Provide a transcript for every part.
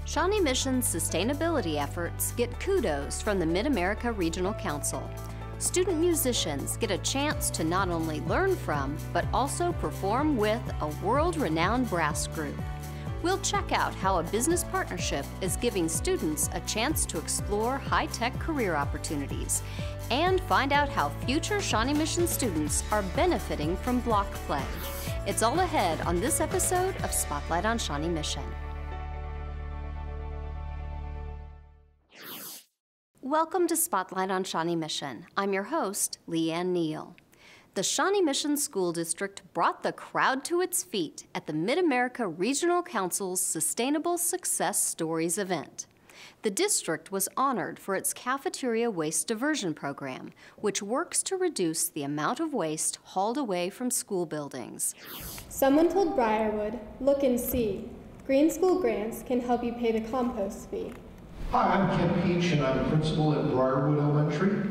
Shawnee Mission's sustainability efforts get kudos from the Mid-America Regional Council. Student musicians get a chance to not only learn from, but also perform with a world-renowned brass group. We'll check out how a business partnership is giving students a chance to explore high-tech career opportunities and find out how future Shawnee Mission students are benefiting from block play. It's all ahead on this episode of Spotlight on Shawnee Mission. Welcome to Spotlight on Shawnee Mission. I'm your host, Leanne Neal. The Shawnee Mission School District brought the crowd to its feet at the Mid-America Regional Council's Sustainable Success Stories event. The district was honored for its cafeteria waste diversion program, which works to reduce the amount of waste hauled away from school buildings. Someone told Briarwood, "Look and see. Green School grants can help you pay the compost fee." Hi, I'm Ken Peach, and I'm principal at Briarwood Elementary.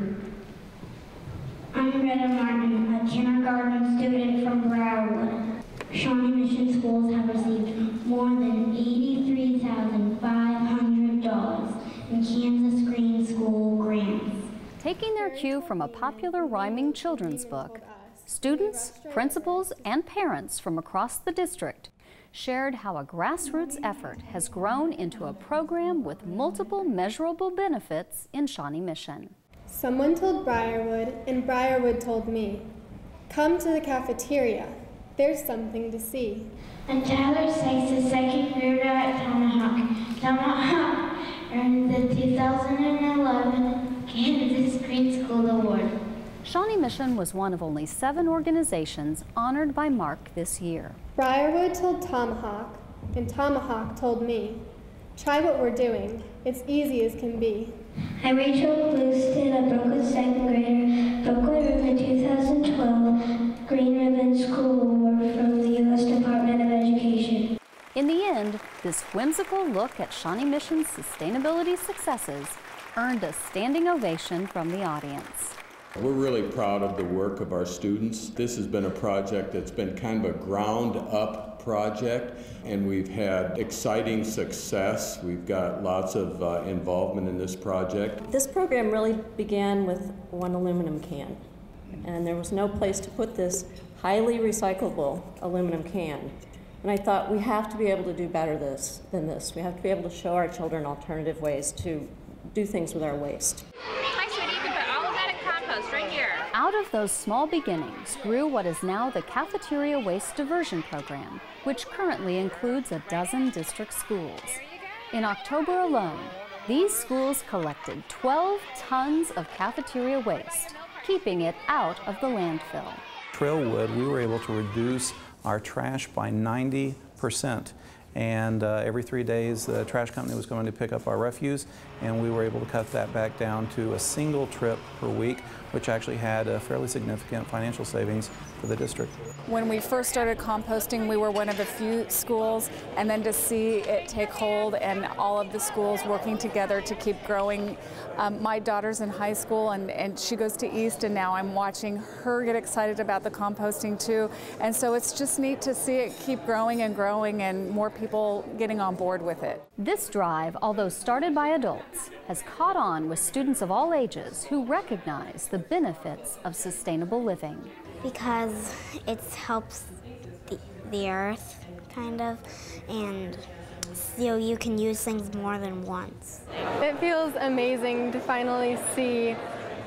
I'm Greta Martin, a kindergarten student from Briarwood. Shawnee Mission schools have received more than $83,500 in Kansas Green School grants. Taking their cue from a popular rhyming children's book, students, principals, and parents from across the district shared how a grassroots effort has grown into a program with multiple measurable benefits in Shawnee Mission. Someone told Briarwood, and Briarwood told me, "Come to the cafeteria. There's something to see." And Tyler Sykes, the second grader at Tomahawk. Tomahawk earned the 2011 Kansas Green School Award. Shawnee Mission was one of only 7 organizations honored by MARC this year. Briarwood told Tomahawk, and Tomahawk told me, "Try what we're doing. It's easy as can be." I'm Rachel Blueston, a Brooklyn second grader. Brooklyn earned the 2012 Green Ribbon School Award from the U.S. Department of Education. In the end, this whimsical look at Shawnee Mission's sustainability successes earned a standing ovation from the audience. We're really proud of the work of our students. This has been a project that's been kind of a ground-up project, and we've had exciting success. We've got lots of involvement in this project. This program really began with one aluminum can, and there was no place to put this highly recyclable aluminum can. And I thought, we have to be able to do better than this. We have to be able to show our children alternative ways to do things with our waste. Hi, sweetie, you can put all of that in compost right here. Out of those small beginnings grew what is now the Cafeteria Waste Diversion Program, which currently includes a dozen district schools. In October alone, these schools collected 12 tons of cafeteria waste, keeping it out of the landfill. Trailwood, we were able to reduce our trash by 90%. And every 3 days, the trash company was going to pick up our refuse, and we were able to cut that back down to a single trip per week, which actually had a fairly significant financial savings for the district. When we first started composting, we were one of the few schools, and then to see it take hold and all of the schools working together to keep growing. My daughter's in high school, and she goes to East, and now I'm watching her get excited about the composting too. And so it's just neat to see it keep growing and more people getting on board with it. This drive, although started by adults, has caught on with students of all ages who recognize the benefits of sustainable living. Because it helps the earth, kind of, and so you can use things more than once. It feels amazing to finally see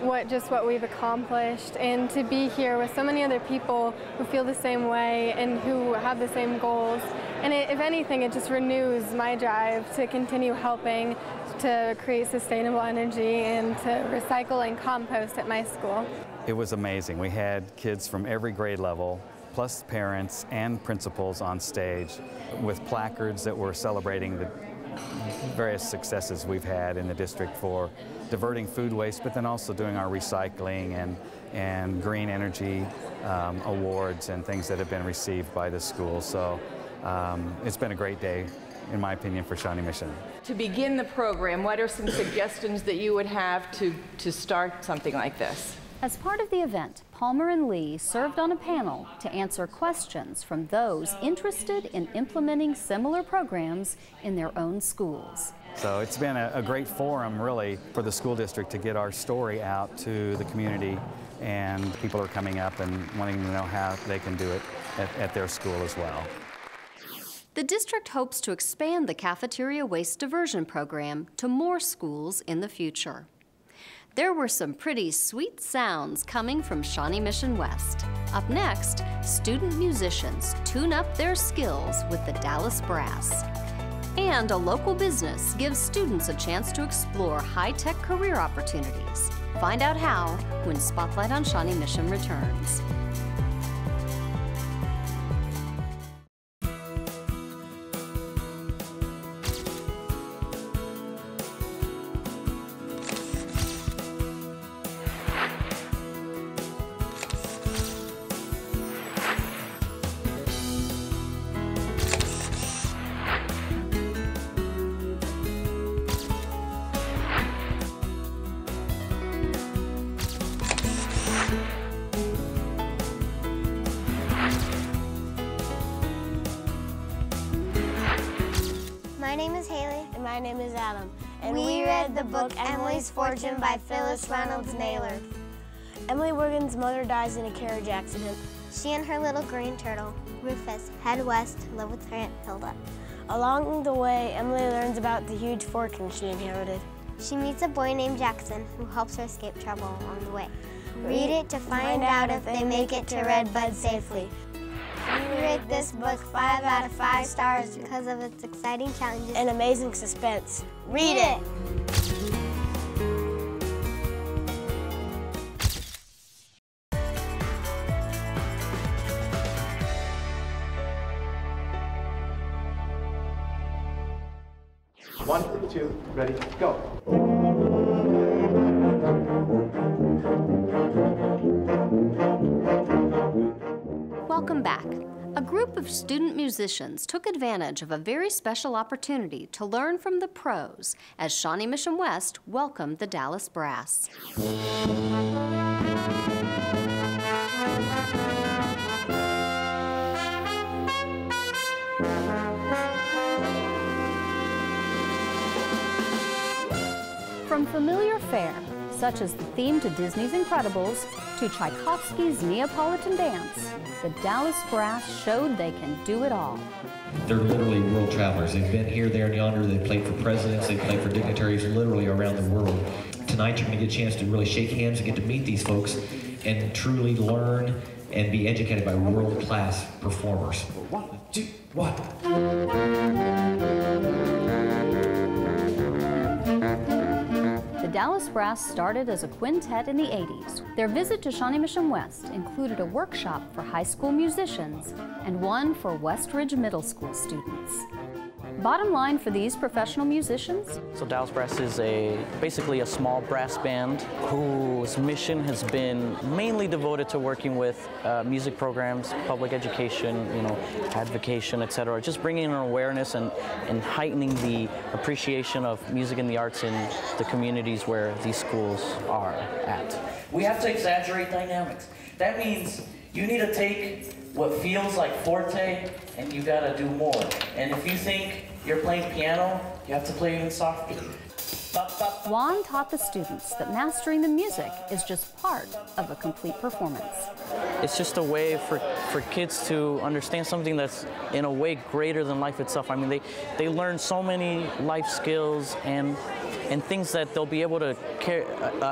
what we've accomplished, and to be here with so many other people who feel the same way and who have the same goals. And if anything, it just renews my drive to continue helping to create sustainable energy and to recycle and compost at my school. It was amazing. We had kids from every grade level, plus parents and principals on stage with placards that were celebrating the various successes we've had in the district for diverting food waste, but then also doing our recycling and green energy awards and things that have been received by the school. So it's been a great day, in my opinion, for Shawnee Mission. To begin the program, what are some suggestions that you would have to start something like this? As part of the event, Palmer and Lee served on a panel to answer questions from those interested in implementing similar programs in their own schools. So it's been a great forum, really, for the school district to get our story out to the community, and people are coming up and wanting to know how they can do it at their school as well. The district hopes to expand the cafeteria waste diversion program to more schools in the future. There were some pretty sweet sounds coming from Shawnee Mission West. Up next, student musicians tune up their skills with the Dallas Brass. And a local business gives students a chance to explore high-tech career opportunities. Find out how when Spotlight on Shawnee Mission returns. My name is Haley. And my name is Adam. And we read the book Emily's Fortune by Phyllis Reynolds Naylor. Emily Wiggins' mother dies in a carriage accident. She and her little green turtle, Rufus, head west to live with her Aunt Hilda. Along the way, Emily learns about the huge fortune she inherited. She meets a boy named Jackson who helps her escape trouble along the way. Read it to find out if they make it to Redbud safely. We rate this book 5 out of 5 stars because of its exciting challenges and amazing suspense. Read it! One, two, ready, go. Welcome back. A group of student musicians took advantage of a very special opportunity to learn from the pros as Shawnee Mission West welcomed the Dallas Brass. From familiar fare, such as the theme to Disney's Incredibles, to Tchaikovsky's Neapolitan Dance, the Dallas Brass showed they can do it all. They're literally world travelers. They've been here, there, and yonder. They've played for presidents. They've played for dignitaries literally around the world. Tonight, you're going to get a chance to really shake hands and get to meet these folks and truly learn and be educated by world-class performers. 1, 2, 1. The Dallas Brass started as a quintet in the 80s. Their visit to Shawnee Mission West included a workshop for high school musicians and one for West Ridge Middle School students. Bottom line for these professional musicians? So Dallas Brass is basically a small brass band whose mission has been mainly devoted to working with music programs, public education, advocation, etc. Just bringing an awareness and heightening the appreciation of music and the arts in the communities where these schools are at. We have to exaggerate dynamics. That means you need to take what feels like forte and you gotta do more. And if you think you're playing piano, you have to play even softer. Juan taught the students that mastering the music is just part of a complete performance. It's just a way for kids to understand something that's in a way greater than life itself. I mean, they learn so many life skills and things that they'll be able to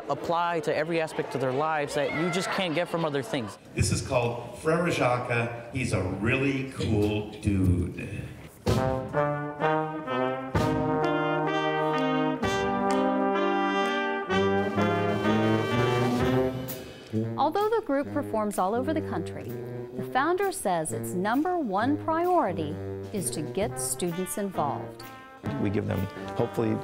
apply to every aspect of their lives that you just can't get from other things. This is called Frere Jacques. He's a really cool dude. Although the group performs all over the country, the founder says its #1 priority is to get students involved. We give them, hopefully,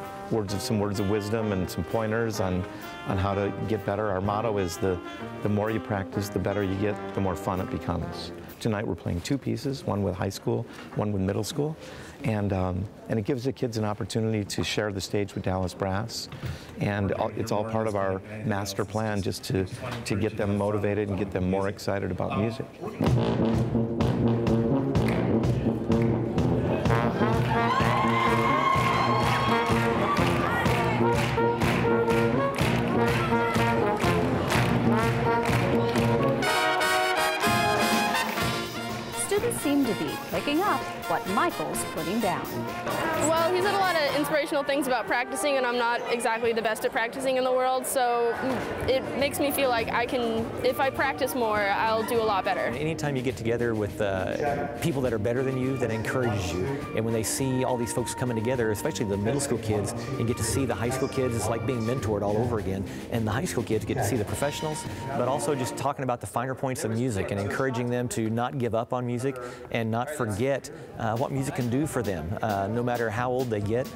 some words of wisdom and some pointers on how to get better. Our motto is the more you practice, the better you get, the more fun it becomes. Tonight we're playing 2 pieces, one with high school, one with middle school, and it gives the kids an opportunity to share the stage with Dallas Brass, and it's all part of our master plan just to get them motivated and get them more excited about music. Seem to be picking up what Michael's putting down. Well, he said a lot of inspirational things about practicing, and I'm not exactly the best at practicing in the world, so it makes me feel like if I practice more, I'll do a lot better. Anytime you get together with people that are better than you, that encourages you, and when they see all these folks coming together, especially the middle school kids, and get to see the high school kids, it's like being mentored all over again, and the high school kids get to see the professionals, but also just talking about the finer points of music and encouraging them to not give up on music and not forget what music can do for them. No matter how old they get,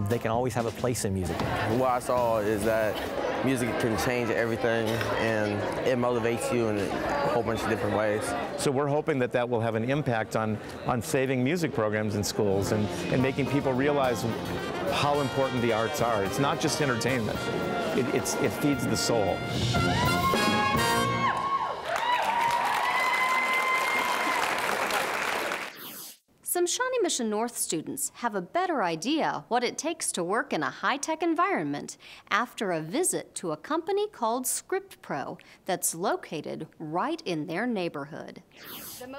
they can always have a place in music. What I saw is that music can change everything, and it motivates you in a whole bunch of different ways. So we're hoping that that will have an impact on saving music programs in schools and making people realize how important the arts are. It's not just entertainment. It feeds the soul. Some Shawnee Mission North students have a better idea what it takes to work in a high-tech environment after a visit to a company called ScripPro that's located right in their neighborhood.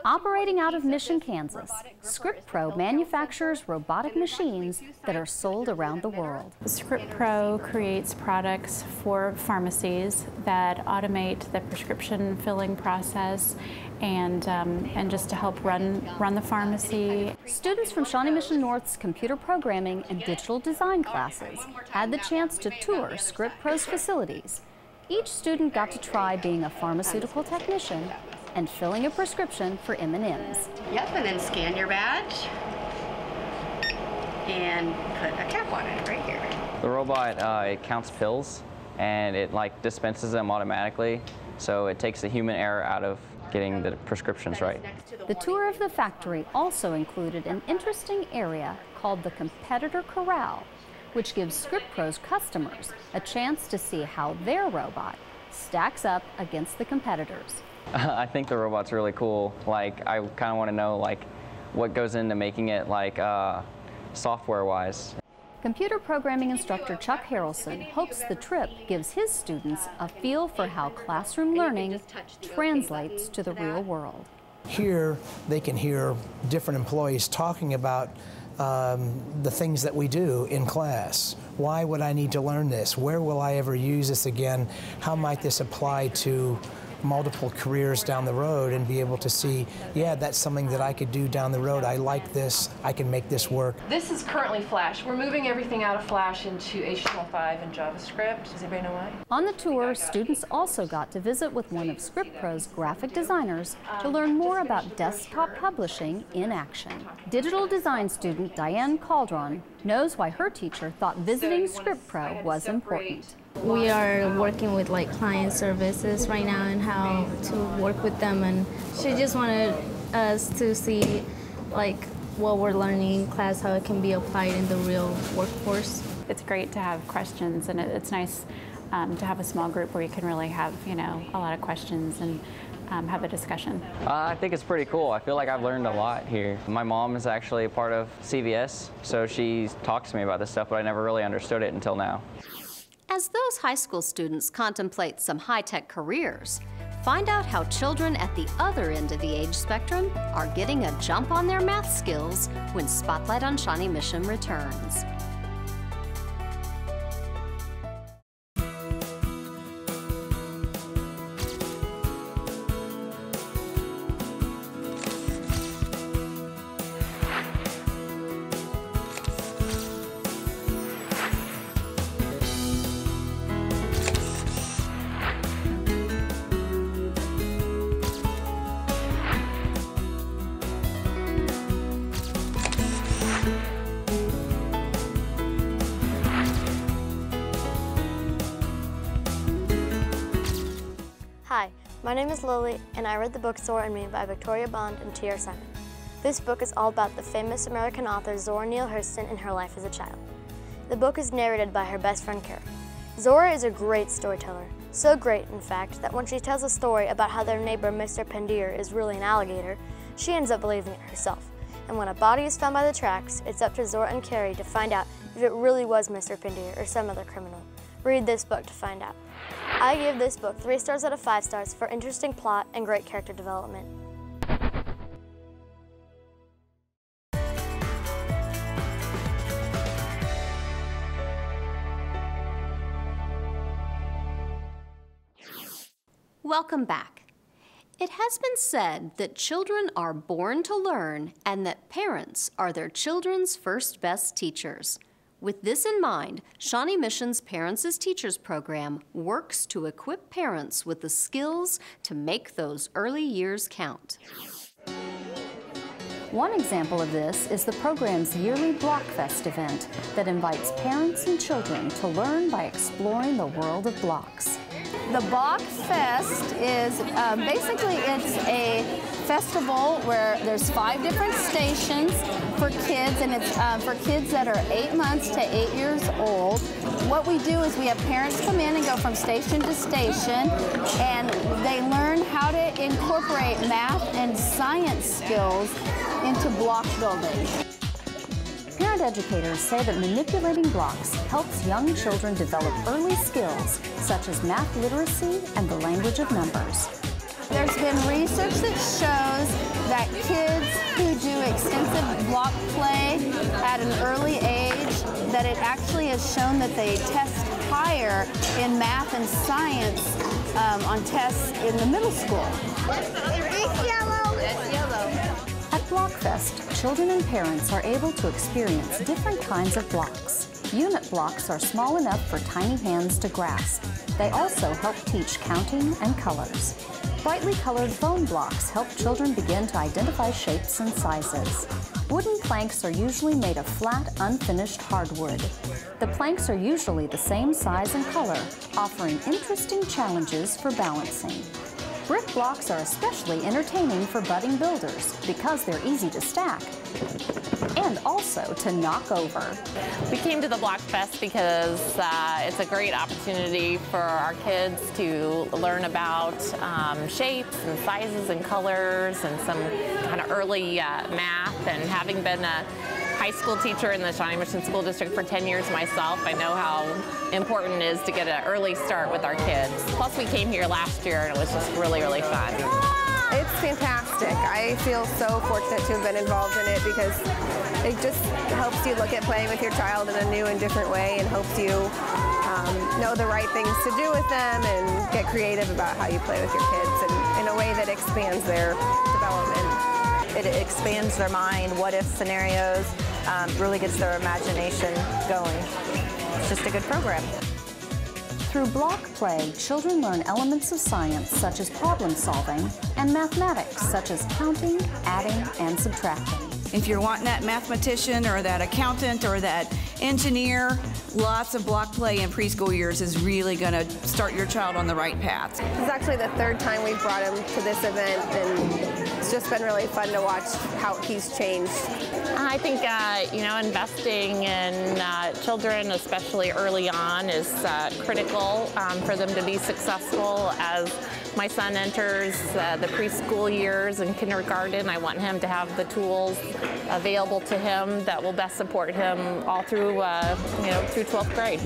Operating out of Mission, Kansas, ScripPro manufactures robotic machines that are sold around the world. ScripPro creates products for pharmacies that automate the prescription filling process and just to help run the pharmacy. Students from Shawnee Mission North's computer programming and digital design classes had the chance to tour ScripPro's facilities. Each student got to try being a pharmaceutical technician and filling a prescription for M&Ms. Yep, and then scan your badge and put a cap on it right here. The robot, it counts pills and it dispenses them automatically, so it takes the human error out of getting the prescriptions right. The tour of the factory also included an interesting area called the Competitor Corral, which gives ScripPro's customers a chance to see how their robot stacks up against the competitors. I think the robot's really cool. I kind of want to know what goes into making it software-wise. Computer programming instructor Chuck Harrelson hopes the trip gives his students a feel for how classroom learning translates to the real world. Here, they can hear different employees talking about the things that we do in class. Why would I need to learn this? Where will I ever use this again? How might this apply to multiple careers down the road, and be able to see, yeah, that's something that I could do down the road. I like this. I can make this work. This is currently Flash. We're moving everything out of Flash into HTML5 and JavaScript. Does anybody know why? On the tour, students also got to visit with one of ScripPro's graphic designers to learn more about desktop publishing in action. Digital design student Diane Caldron knows why her teacher thought visiting ScripPro was important. We are working with client services right now and how to work with them, and she just wanted us to see what we're learning in class, how it can be applied in the real workforce. It's great to have questions, and it's nice to have a small group where you can really have a lot of questions and have a discussion. I think it's pretty cool. I feel like I've learned a lot here. My mom is actually a part of CVS, so she talks to me about this stuff, but I never really understood it until now. As those high school students contemplate some high-tech careers, find out how children at the other end of the age spectrum are getting a jump on their math skills when Spotlight on Shawnee Mission returns. My name is Lily, and I read the book Zora and Me by Victoria Bond and T.R. Simon. This book is all about the famous American author Zora Neale Hurston and her life as a child. The book is narrated by her best friend Kara. Zora is a great storyteller, so great, in fact, that when she tells a story about how their neighbor Mr. Pendier is really an alligator, she ends up believing it herself. And when a body is found by the tracks, it's up to Zora and Carrie to find out if it really was Mr. Pendier or some other criminal. Read this book to find out. I give this book 3 stars out of 5 stars for interesting plot and great character development. Welcome back. It has been said that children are born to learn and that parents are their children's first best teachers. With this in mind, Shawnee Mission's Parents as Teachers program works to equip parents with the skills to make those early years count. One example of this is the program's yearly Blockfest event that invites parents and children to learn by exploring the world of blocks. The Block Fest is basically it's a festival where there's 5 different stations for kids, and it's for kids that are 8 months to 8 years old. What we do is we have parents come in and go from station to station, and they learn how to incorporate math and science skills into block building. Parent educators say that manipulating blocks helps young children develop early skills such as math literacy and the language of numbers. There's been research that shows that kids who do extensive block play at an early age, that it actually has shown that they test higher in math and science on tests in the middle school. It's yellow. That's yellow. At Blockfest, children and parents are able to experience different kinds of blocks. Unit blocks are small enough for tiny hands to grasp. They also help teach counting and colors. Brightly colored foam blocks help children begin to identify shapes and sizes. Wooden planks are usually made of flat, unfinished hardwood. The planks are usually the same size and color, offering interesting challenges for balancing. Brick blocks are especially entertaining for budding builders because they're easy to stack and also to knock over. We came to the Block Fest because it's a great opportunity for our kids to learn about shapes and sizes and colors and some kind of early math. And having been a high school teacher in the Shawnee Mission School District for 10 years myself, I know how important it is to get an early start with our kids. Plus we came here last year and it was just really, really fun. It's fantastic. I feel so fortunate to have been involved in it because it just helps you look at playing with your child in a new and different way and helps you know the right things to do with them and get creative about how you play with your kids and in a way that expands their development. It expands their mind, what-if scenarios, really gets their imagination going. It's just a good program. Through block play, children learn elements of science such as problem solving and mathematics such as counting, adding, and subtracting. If you're wanting that mathematician or that accountant or that engineer, lots of block play in preschool years is really going to start your child on the right path. This is actually the 3rd time we've brought him to this event, and it's just been really fun to watch how he's changed. I think, you know, investing in children, especially early on, is critical for them to be successful. As my son enters the preschool years and kindergarten, I want him to have the tools available to him that will best support him all through, you know, through 12th grade.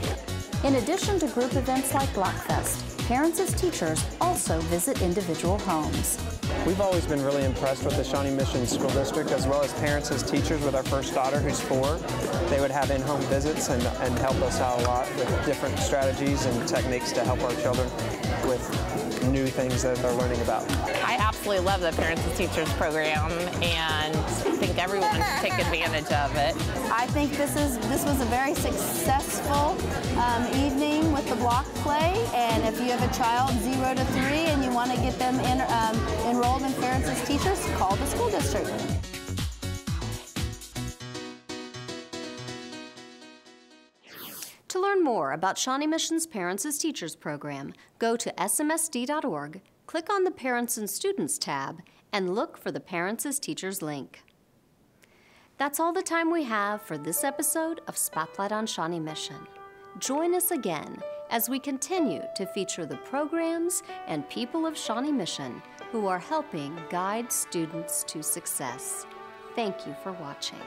In addition to group events like Blockfest, parents as teachers also visit individual homes. We've always been really impressed with the Shawnee Mission School District, as well as parents as teachers. With our first daughter, who's 4, they would have in-home visits and help us out a lot with different strategies and techniques to help our children with new things that they're learning about. I absolutely love the Parents as Teachers program, and I think everyone should take advantage of it. I think this was a very successful evening with the block play, and if you have a child 0 to 3 and you want to get them enrolled in Parents as Teachers, call the school district. To learn more about Shawnee Mission's Parents as Teachers program, go to smsd.org, click on the Parents and Students tab and look for the Parents as Teachers link. That's all the time we have for this episode of Spotlight on Shawnee Mission. Join us again as we continue to feature the programs and people of Shawnee Mission who are helping guide students to success. Thank you for watching.